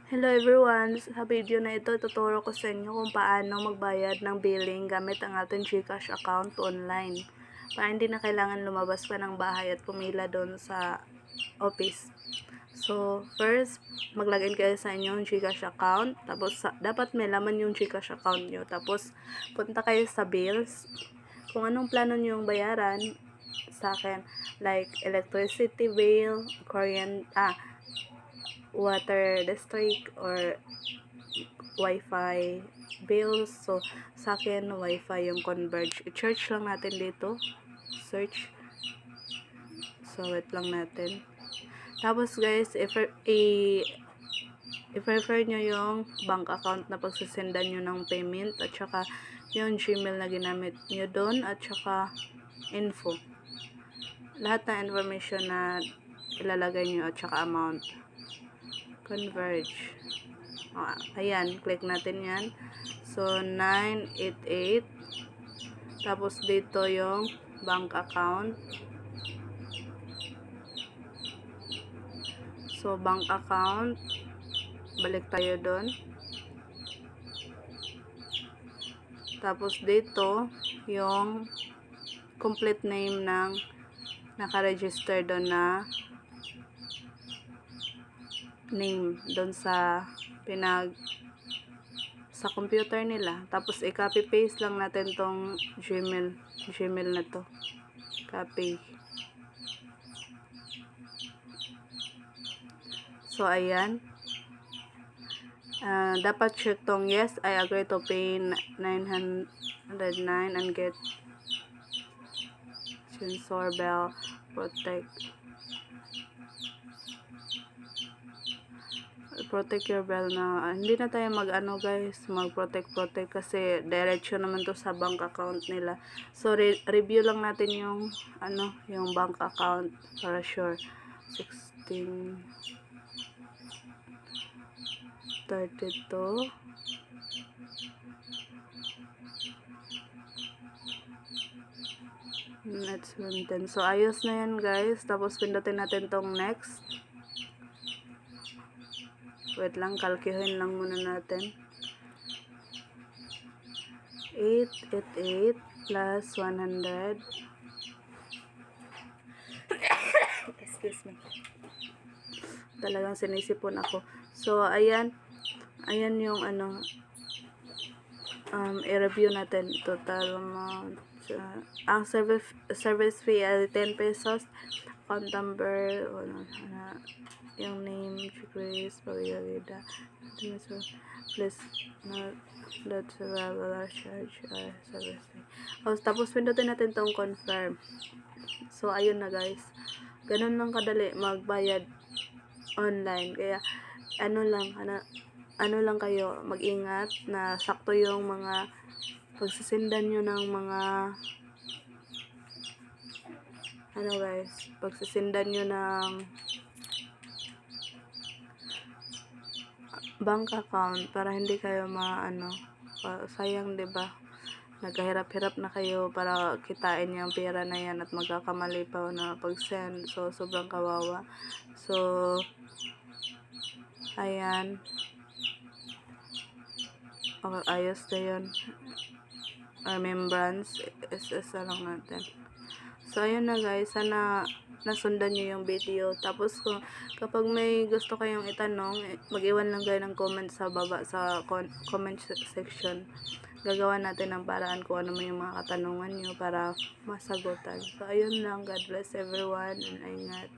Hello everyone! Sa video na ito, tuturo ko sa inyo kung paano magbayad ng billing gamit ang ating GCash account online. Para hindi na kailangan lumabas pa ng bahay at pumila doon sa office. So, first, maglagin kayo sa inyong GCash account. Tapos, dapat may laman yung GCash account nyo. Tapos, punta kayo sa bills. Kung anong plano nyo yung bayaran sa akin, like electricity bill, water district or wifi bills. So sa akin wifi yung Converge. I-search lang natin dito, search. So wait lang natin. Tapos guys, i-prefer nyo yung bank account na pagsasendan nyo ng payment at saka yung Gmail na ginamit nyo doon at saka info, lahat ng information na ilalagay nyo at saka amount. Converge. Ayan, click natin yan. So, 988. Tapos, dito yung bank account. So, bank account. Balik tayo doon. Tapos, dito yung complete name ng nakaregister doon na name doon sa sa computer nila. Tapos i-copy paste lang natin tong Gmail na to. Copy. So ayan. Dapat check tong yes, I agree to pay 909 and get sensor bell protect your bell na. Hindi na tayo guys, mag-protect kasi diretso naman to sa bank account nila. So review lang natin yung yung bank account para sure. 1632 Let's maintain. So ayos na yan guys. Tapos pindutin natin tong next. Wait lang, kalkihin lang muna natin. 888 plus 100. Excuse me. Talagang sinisipon ako. So, ayan. Ayan yung i-review natin. Total amount. Ang service fee ay 10 pesos. Account number, yung name, Grace Pagayagida. Please not that regular charge or service fee. Tapos pindutin natin tong confirm. So ayun na guys, ganun lang kadali magbayad online. Kaya ano lang kayo, mag-ingat na sakto yung mga pagsisendan nyo ng mga guys, pagsisendan nyo ng bank account para hindi kayo sayang, 'di ba? Nagkahirap-hirap na kayo para kitain yung pera na yan at magkakamali pa na pag-send. So sobrang kawawa. So ayan, ayos na yun. Remembrance, SS lang natin. So ayun na guys, sana nasundan nyo yung video. Tapos kapag may gusto kayong itanong, mag-iwan lang kayo ng comment sa baba sa comment section. Gagawa natin ng paraan kung ano man yung mga katanungan nyo para masagutan. So ayun lang, God bless everyone and ingat.